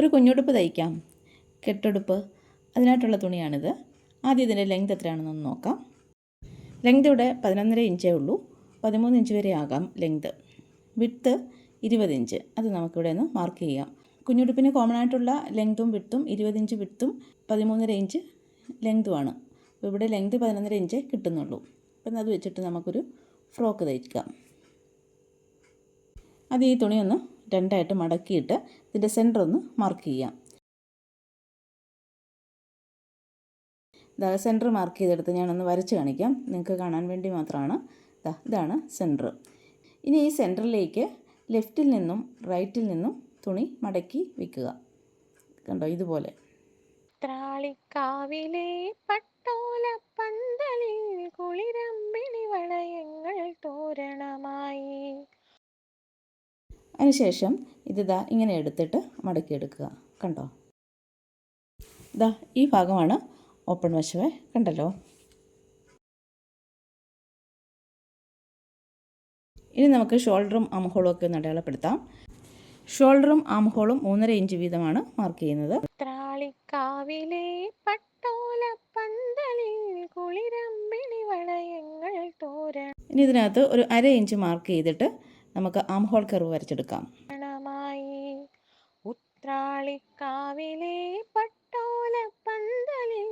ഒരു കുഞ്ഞുടുപ്പ് തയ്ക്കാം, കെട്ടുടുപ്പ്. അതിനായിട്ടുള്ള തുണിയാണിത്. ആദ്യം ഇതിൻ്റെ ലെങ്ത് എത്രയാണെന്നൊന്ന് നോക്കാം. ലെങ്ത് ഇവിടെ 11.5 ഇഞ്ചേ ഉള്ളൂ. 13 ഇഞ്ച് വരെ ആകാം ലെങ്ത്. Width 20 inch. അത് നമുക്കിവിടെ ഒന്ന് മാർക്ക് ചെയ്യാം. കുഞ്ഞുടുപ്പിന് കോമൺ ആയിട്ടുള്ള ലെങ്തും വിഡ്ത്തും 20 ഇഞ്ച് വിഡ്ത്തും 13.5 ഇഞ്ച് ലെങ്തുമാണ്. അപ്പോൾ ഇവിടെ ലെങ്ത് 11.5 ഇഞ്ചേ കിട്ടുന്നുള്ളൂ. അപ്പം അത് വെച്ചിട്ട് നമുക്കൊരു ഫ്രോക്ക് തയ്ക്കാം. അത് ഈ തുണി ഒന്ന് രണ്ടായിട്ട് മടക്കിയിട്ട് ഇതിൻ്റെ സെൻറ്റർ ഒന്ന് മാർക്ക് ചെയ്യാം. സെൻറ്റർ മാർക്ക് ചെയ്തെടുത്ത് ഞാനൊന്ന് വരച്ച് കാണിക്കാം, നിങ്ങൾക്ക് കാണാൻ വേണ്ടി മാത്രമാണ്. ഇതാണ് സെൻറ്റർ. ഇനി ഈ സെൻറ്ററിലേക്ക് ലെഫ്റ്റിൽ നിന്നും റൈറ്റിൽ നിന്നും തുണി മടക്കി വയ്ക്കുക. കണ്ടോ, ഇതുപോലെ. ത്രാളിക്കാവിലെ പട്ടോല പന്തലിൽ കുളിരമ്പിണി വളയങ്ങൾ തോരണമായി. അതിനുശേഷം ഇങ്ങനെ എടുത്തിട്ട് മടക്കിയെടുക്കുക. കണ്ടോ, ഈ ഭാഗമാണ് ഓപ്പൺ വശമേ. കണ്ടല്ലോ. ഇനി നമുക്ക് ഷോൾഡറും ആം ഹോളും ഒക്കെ ഒന്ന് അടയാളപ്പെടുത്താം. ഷോൾഡറും ആം ഹോളും 3.5 ഇഞ്ച് വീതമാണ് മാർക്ക് ചെയ്യുന്നത്. ത്രാളിക്കാവിലെ പട്ടോല പന്തലിൽ കുളിരമ്പിണി വളയങ്ങൾ തോരണമായി. ഇനി ഇതിനകത്ത് ഒരു 1/2 ഇഞ്ച് മാർക്ക് ചെയ്തിട്ട് നമുക്ക് ആം ഹോൾ കർവ് വരച്ചെടുക്കാം. ഉത്രാളിക്കാവിലെ പട്ടോല പന്തലിൽ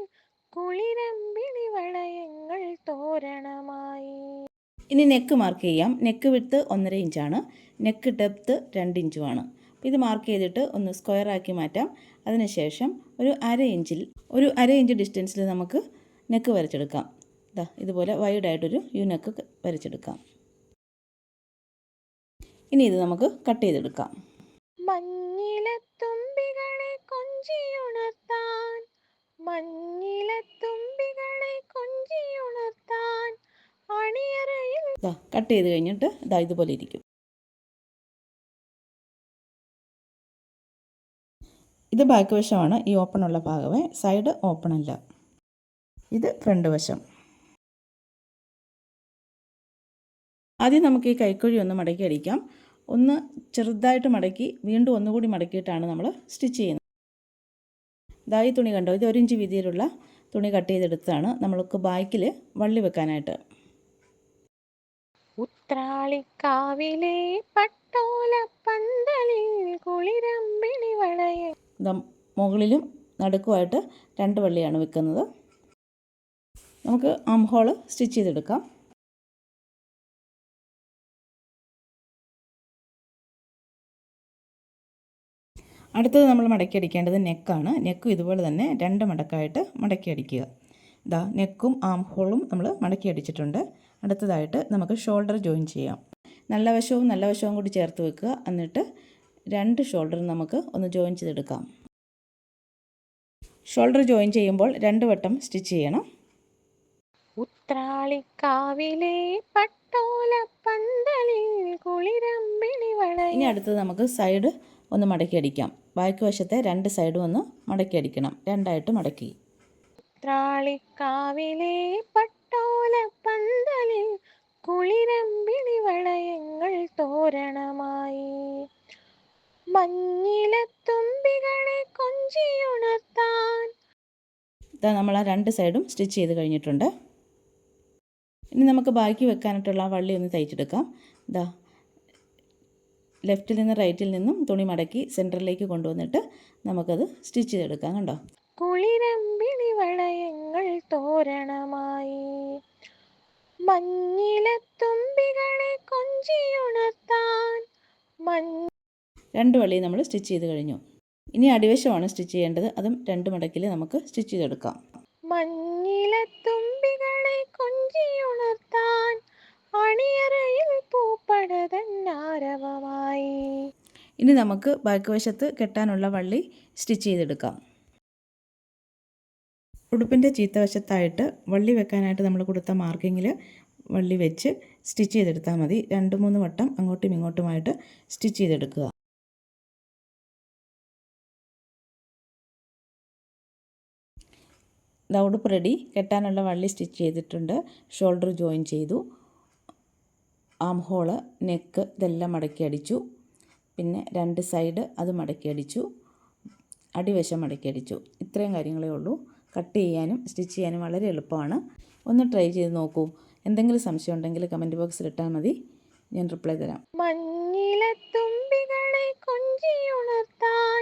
കുളിരമ്പിണി വളയങ്ങൾ തോരണമായി. ഇനി നെക്ക് മാർക്ക് ചെയ്യാം. നെക്ക് വിഡ്ത്ത് 1.5 ഇഞ്ചാണ്. Neck depth 2 ഇഞ്ചുമാണ്. ഇത് മാർക്ക് ചെയ്തിട്ട് ഒന്ന് സ്ക്വയർ ആക്കി മാറ്റാം. അതിനുശേഷം ഒരു 1/2 ഇഞ്ച് ഡിസ്റ്റൻസിൽ നമുക്ക് നെക്ക് വരച്ചെടുക്കാം. ഇതുപോലെ വൈഡായിട്ടൊരു യു നെക്ക് വരച്ചെടുക്കാം. ഇനി ഇത് നമുക്ക് കട്ട് ചെയ്തെടുക്കാം. മഞ്ഞിലത്തുമ്പികളെ കൊഞ്ചിയുണർത്താൻ, മഞ്ഞിലത്തുമ്പികളെ കൊഞ്ചിയുണർത്താൻ അണിയറയിൽ. കട്ട് ചെയ്ത് കഴിഞ്ഞിട്ട് ഇതുപോലെ ഇരിക്കും. ഇത് ബാക്ക് വശമാണ്, ഈ ഓപ്പൺ ഉള്ള ഭാഗമേ. സൈഡ് ഓപ്പൺ അല്ല. ഇത് ഫ്രണ്ട് വശം. ആദ്യം നമുക്ക് ഈ കൈക്കുഴി ഒന്ന് മടക്കി അടിക്കാം. ഒന്ന് ചെറുതായിട്ട് മടക്കി വീണ്ടും ഒന്നുകൂടി മടക്കിയിട്ടാണ് നമ്മൾ സ്റ്റിച്ച് ചെയ്യുന്നത്. ഈ തുണി കണ്ടോ, ഇത് 1 ഇഞ്ച് വീതിയിലുള്ള തുണി കട്ട് ചെയ്തെടുത്താണ് നമ്മൾക്ക് ബാക്കിൽ വള്ളി വെക്കാനായിട്ട്. ഉത്രാളിക്കാവിലെ പട്ടോല പന്തലിൽ കുളിരമ്പിണി വളയങ്ങൾ. മുകളിലും നടുക്കുമായിട്ട് 2 വള്ളിയാണ് വെക്കുന്നത്. നമുക്ക് ആം ഹോൾ സ്റ്റിച്ച് ചെയ്തെടുക്കാം. അടുത്തത് നമ്മൾ മടക്കി അടിക്കേണ്ടത് നെക്കാണ്. നെക്കും ഇതുപോലെ തന്നെ 2 മടക്കായിട്ട് മടക്കി അടിക്കുക. നെക്കും ആം ഹോളും നമ്മൾ മടക്കി അടിച്ചിട്ടുണ്ട്. അടുത്തതായിട്ട് നമുക്ക് ഷോൾഡർ ജോയിൻ ചെയ്യാം. നല്ല വശവും കൂടി ചേർത്ത് വെക്കുക. എന്നിട്ട് 2 ഷോൾഡറും നമുക്ക് ഒന്ന് ജോയിൻ ചെയ്തെടുക്കാം. ഷോൾഡർ ജോയിൻ ചെയ്യുമ്പോൾ 2 വട്ടം സ്റ്റിച്ച് ചെയ്യണം. ഉത്രാളിക്കാവിലെ പട്ടോല പന്തലിൽ കുളിരമ്പിണി വളയങ്ങൾ. ഇനി അടുത്തത് നമുക്ക് സൈഡ് ഒന്ന് മടക്കി അടിക്കാം. ബാക്ക് വശത്തെ 2 സൈഡും ഒന്ന് മടക്കി അടിക്കണം. 2ആയിട്ട് മടക്കി. ഉത്രാളിക്കാവിലെ പട്ടോല പന്തലിൽ കുളിരമ്പിണി വളയങ്ങൾ തോരണമായി. മഞ്ഞിലത്തുമ്പികളെ കൊഞ്ചിയുണർത്താൻ. നമ്മൾ ആ 2 സൈഡും സ്റ്റിച്ച് ചെയ്ത് കഴിഞ്ഞിട്ടുണ്ട്. ഇനി നമുക്ക് ബാക്കി വെക്കാനായിട്ടുള്ള വള്ളി ഒന്ന് തയ്ച്ചെടുക്കാം. ലെഫ്റ്റിൽ നിന്ന് റൈറ്റിൽ നിന്നും തുണി മടക്കി സെൻറ്ററിലേക്ക് കൊണ്ടുവന്നിട്ട് നമുക്കത് സ്റ്റിച്ച് ചെയ്തെടുക്കാം. കണ്ടോ, കുളിരമ്പിണി വളയങ്ങൾ തോരണമായി. മഞ്ഞിലത്തുമ്പികളെ കൊഞ്ചിയുണർത്താൻ. 2 വള്ളി നമ്മൾ സ്റ്റിച്ച് ചെയ്ത് കഴിഞ്ഞു. ഇനി അടിവശമാണ് സ്റ്റിച്ച് ചെയ്യേണ്ടത്. അതും 2 മടക്കിൽ നമുക്ക് സ്റ്റിച്ച് ചെയ്തെടുക്കാം. മഞ്ഞിലത്തുമ്പികളെ കൊഞ്ചിയുണർത്താൻ അണിയറയിൽ പൂപ്പടതന്നാരവമായി. ഇനി നമുക്ക് ബാക്ക് വശത്ത് കെട്ടാനുള്ള വള്ളി സ്റ്റിച്ച് ചെയ്തെടുക്കാം. ഉടുപ്പിൻ്റെ ചീത്തവശത്തായിട്ട് വള്ളി വെക്കാനായിട്ട് നമ്മൾ കൊടുത്ത മാർക്കിങ്ങിൽ വള്ളി വെച്ച് സ്റ്റിച്ച് ചെയ്തെടുത്താൽ മതി. 2-3 വട്ടം അങ്ങോട്ടും ഇങ്ങോട്ടുമായിട്ട് സ്റ്റിച്ച് ചെയ്തെടുക്കുക. ഉടുപ്പ് റെഡി. കെട്ടാനുള്ള വള്ളി സ്റ്റിച്ച് ചെയ്തിട്ടുണ്ട്. ഷോൾഡർ ജോയിൻ ചെയ്തു. ആം ഹോള്, നെക്ക് ഇതെല്ലാം മടക്കി അടിച്ചു. പിന്നെ 2 സൈഡ് അത് മടക്കി അടിച്ചു. അടിവശം മടക്കിയടിച്ചു. ഇത്രയും കാര്യങ്ങളേ ഉള്ളൂ. കട്ട് ചെയ്യാനും സ്റ്റിച്ച് ചെയ്യാനും വളരെ എളുപ്പമാണ്. ഒന്ന് ട്രൈ ചെയ്ത് നോക്കൂ. എന്തെങ്കിലും സംശയം ഉണ്ടെങ്കിൽ കമൻറ്റ് ബോക്സിൽ ഇട്ടാൽ മതി, ഞാൻ റിപ്ലൈ തരാം. മഞ്ഞിലത്തുമ്പികളെ കൊഞ്ചിയുണർത്താൻ